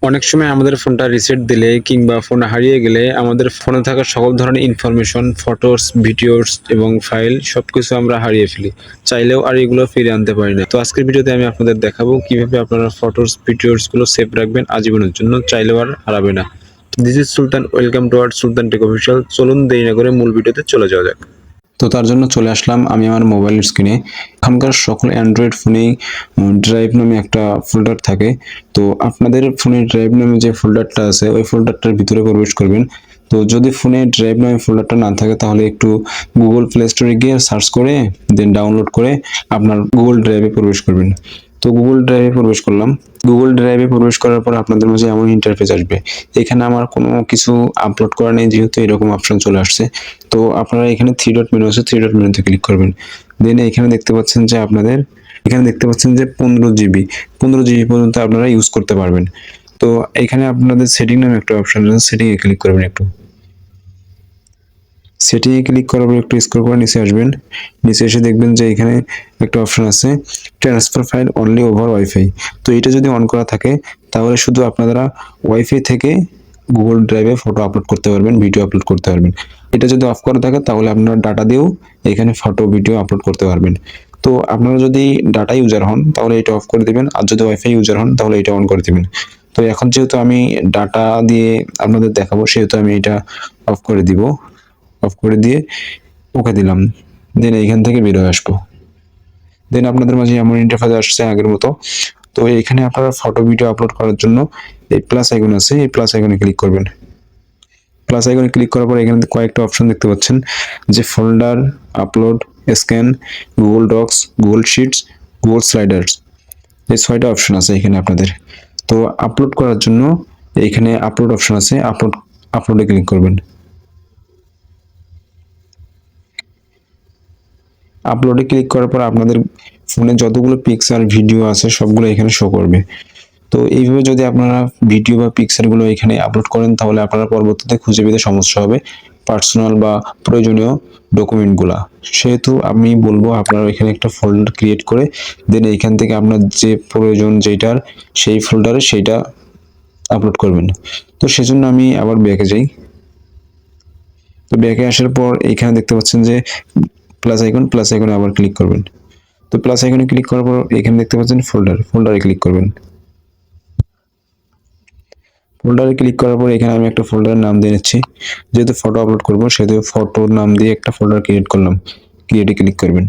অনেক সময় আমাদের ফোনটা রিসেট দিলে কিংবা ফোন হারিয়ে গেলে আমাদের ফোনে থাকা সকল ধরনের ইনফরমেশন, ফটোস, ভিডিওস এবং ফাইল সবকিছু আমরা হারিয়ে ফেলি। চাইলেও আর এগুলো ফিরে আনতে পারি না। তো আজকের ভিডিওতে আমি আপনাদের দেখাবো কিভাবে আপনারা ফটোস, ভিডিওস গুলো সেভ রাখবেন আজীবনের জন্য, চাইলেও আর হারাবে না। This is Sultan, welcome to our Sultan take official. চলুন দেরি না করে মূল ভিডিওতে চলে যাওয়া যাক। তো তার জন্য চলে আসলাম আমি আমার মোবাইল স্ক্রিনে। এখনকার সকল অ্যান্ড্রয়েড ফোনেই ড্রাইভ নামে একটা ফোল্ডার থাকে। তো আপনাদের ফোনে ড্রাইভ নামে যে ফোল্ডারটা আছে ওই ফোল্ডারটার ভিতরে প্রবেশ করবেন। তো যদি ফোনে ড্রাইভ নামে ফোল্ডারটা না থাকে তাহলে একটু গুগল প্লে স্টোরে গিয়ে সার্চ করে দেন ডাউনলোড করে আপনার গুগল ড্রাইভে প্রবেশ করবেন। তো গুগল ড্রাইভে প্রবেশ করলাম। গুগল ড্রাইভে প্রবেশ করার পর আপনাদের মাঝে এমন ইন্টারফেস আসবে। এখানে আমার কোনো কিছু আপলোড করা নেই যেহেতু এরকম অপশন চলে আসছে। তো আপনারা এখানে থ্রি ডট মেনু আছে, থ্রি ডট মেনুতে ক্লিক করবেন। দেন এখানে দেখতে পাচ্ছেন যে আপনাদের এখানে দেখতে পাচ্ছেন যে 15 জিবি পর্যন্ত আপনারা ইউজ করতে পারবেন। তো এখানে আপনাদের সেটিং নামে একটা অপশন আছে, সেটিংয়ে ক্লিক করবেন। একটু সেটিংয়ে ক্লিক করার পর একটু স্ক্রল করে নিচে আসবেন। নিচে এসে দেখবেন যে এখানে একটা অপশন আছে transfer file only over wifi. তো এটা যদি অন করা থাকে তাহলে শুধু আপনারা ওয়াইফাই থেকে গুগল ড্রাইভে ফটো আপলোড করতে পারবেন, ভিডিও আপলোড করতে পারবেন। এটা যদি অফ করা থাকে তাহলে আপনারা ডাটা দিয়েও এখানে ফটো, ভিডিও আপলোড করতে পারবেন। তো আপনারা যদি ডাটা ইউজার হন তাহলে এটা অফ করে দিবেন, আর যদি ওয়াইফাই ইউজার হন তাহলে এটা অন করে দিবেন। তো এখন যেহেতু আমি ডাটা দিয়ে আপনাদের দেখাবো সেহেতু আমি এটা অফ করে দিব। অফ করে দিয়ে ওকে দিলাম। দেন এইখান থেকে বের হয়ে আসবো। দেন আপনাদের মাঝে এমন ইন্টারফেস আসছে আগের মতো। তো এখানে আপনারা ফটো, ভিডিও আপলোড করার জন্য এই প্লাস আইকন আছে, এই প্লাস আইকনে ক্লিক করবেন। প্লাস আইকনে ক্লিক করার পর এখানে কয়েকটা অপশন দেখতে পাচ্ছেন যে folder, upload, scan, Google Docs, Google Sheets, Google sliders. এই 6টা অপশন আছে এখানে আপনাদের। তো আপলোড করার জন্য এখানে আপলোড অপশন আছে, আপলোডে ক্লিক করবেন। আপলোডে ক্লিক করার পর আপনাদের ফোনে যতগুলো পিকচার, ভিডিও আছে সবগুলো এখানে শো করবে। তো এইভাবে যদি আপনারা ভিডিও বা পিকচারগুলো এখানে আপলোড করেন তাহলে আপনারা পরবর্তীতে খুঁজে পেতে সমস্যা হবে পার্সোনাল বা প্রয়োজনীয় ডকুমেন্টগুলা। সেহেতু আমি বলবো আপনারা এখানে একটা ফোল্ডার ক্রিয়েট করে দেন এইখান থেকে আপনার যে প্রয়োজন যেটার সেই ফোল্ডারে সেইটা আপলোড করবেন। তো সেজন্য আমি আবার ব্যাকে যাই। তো ব্যাকে আসার পর এখানে দেখতে পাচ্ছেন যে প্লাস আইকনে আবার ক্লিক করবেন। তো প্লাস আইকনে ক্লিক করার পর এখানে দেখতে পাচ্ছেন ফোল্ডারে ক্লিক করবেন। ফোল্ডারে ক্লিক করার পর এখানে আমি একটা ফোল্ডারের নাম দিয়ে নিচ্ছি। যেহেতু ফটো আপলোড করবো সেহেতু ফটোর নাম দিয়ে একটা ফোল্ডার ক্রিয়েট করলাম। ক্রিয়েটে ক্লিক করবেন।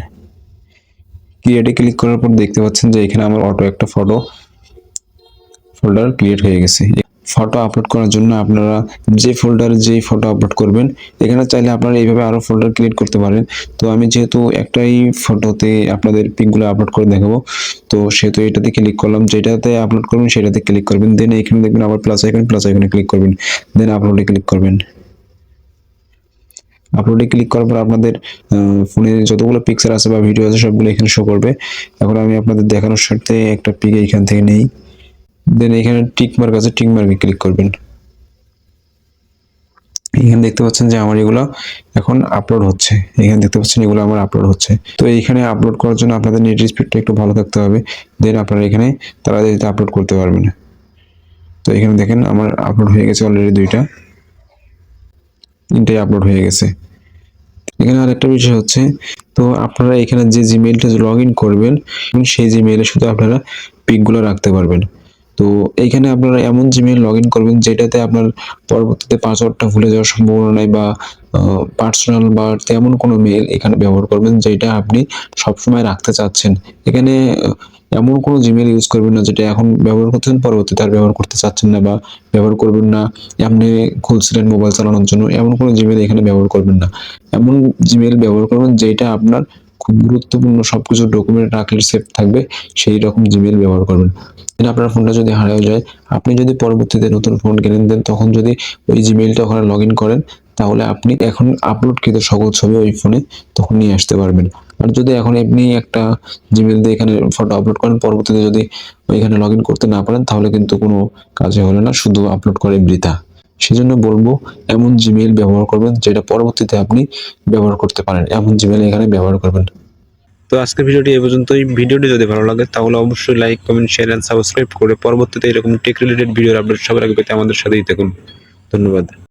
ক্রিয়েটে ক্লিক করার পর দেখতে পাচ্ছেন যে এখানে আমার অটো একটা ফটো ফোল্ডার ক্রিয়েট হয়ে গেছে। ফটো আপলোড করার জন্য আপনারা যে ফোল্ডারে যেই ফটো আপলোড করবেন এখানে চাইলে আপনারা এইভাবে আরো ফোল্ডার ক্রিয়েট করতে পারেন। তো আমি যেহেতু একটাই ফটোতে আপনাদের পিকগুলো আপলোড করে দেখাবো তো সেহেতু এটাতে ক্লিক করলাম। যেটাতে আপলোড করবেন সেটাতে ক্লিক করবেন। দেন এখানে দেখবেন আবার প্লাস আইকনে ক্লিক করবেন। দেন আপলোডে ক্লিক করবেন। আপলোডে ক্লিক করার পর আপনাদের ফোনে যতগুলো পিকচার আছে বা ভিডিও আছে সবগুলো এখানে শো করবে। এখন আমি আপনাদের দেখানোর স্বার্থে একটা পিক এখান থেকে নেই। দেন এখানে টিক মার্ক আছে, টিক মার্কে ক্লিক করবেন। এখানে দেখতে পাচ্ছেন যে আমার এগুলো এখন আপলোড হচ্ছে। এখানে দেখতে পাচ্ছেন এগুলো আমার আপলোড হচ্ছে। তো এইখানে আপলোড করার জন্য আপনাদের নেট স্পিডটা একটু ভালো থাকতে হবে। দেন আপনারা এখানে তাড়াতাড়ি আপলোড করতে পারবেন। তো এখানে দেখেন আমার আপলোড হয়ে গেছে অলরেডি তিনটাই আপলোড হয়ে গেছে। এখানে আরেকটা বিষয় হচ্ছে, তো আপনারা এখানে যে জিমেইলটা লগ ইন করবেন সেই জিমেইলে শুধু আপনারা পিকগুলো রাখতে পারবেন। তো এইখানে আপনারা এমন জিমেইল লগ ইন করবেন যেটাতে আপনার পরবর্তীতে পাসওয়ার্ডটা ভুলে যাওয়ার সম্ভাবনা নাই, বা পার্সোনাল বা তেমন কোনো মেইল এখানে ব্যবহার করবেন যেটা আপনি সবসময় রাখতে চাচ্ছেন। এখানে এমন কোনো জিমেইল ইউজ করবেন না যেটা এখন ব্যবহার করতেছেন পরবর্তীতে আর ব্যবহার করতে চাচ্ছেন না বা ব্যবহার করবেন না। আপনি খুলছিলেন মোবাইল চালানোর জন্য, এমন কোনো জিমেইল এখানে ব্যবহার করবেন না। এমন জিমেইল ব্যবহার করবেন যেটা আপনার খুব গুরুত্বপূর্ণ সবকিছু ডকুমেন্ট রাখলে সেভ থাকবে, সেই রকম জিমেইল ব্যবহার করবেন। আপনার ফোনটা যদি হারিয়ে যায়, আপনি যদি পরবর্তীতে নতুন ফোন কিনে দেন তখন যদি ওই জিমেইলটা ওখানে লগ ইন করেন তাহলে আপনি এখন আপলোডকৃত সকল ছবি ওই ফোনে তখন নিয়ে আসতে পারবেন। আর যদি এখন এমনি একটা জিমেইল দিয়ে এখানে ফটো আপলোড করেন পরবর্তীতে যদি ওইখানে লগ ইন করতে না পারেন তাহলে কিন্তু কোনো কাজে হলো না, শুধু আপলোড করে বৃথা। সেজন্য বলবো এমন জিমেইল ব্যবহার করবেন যেটা পরবর্তীতে আপনি ব্যবহার করতে পারেন, এমন জিমেইল এখানে ব্যবহার করবেন। তো তো আজকের ভিডিওটি এই পর্যন্তই। ভিডিওটি যদি ভালো লাগে তাহলে অবশ্যই like, comment, share and subscribe করে পরবর্তীতে এরকম টেক রিলেটেড ভিডিওর আপডেট সবার আগে পেতে আমাদের সাথেই থাকুন। ধন্যবাদ।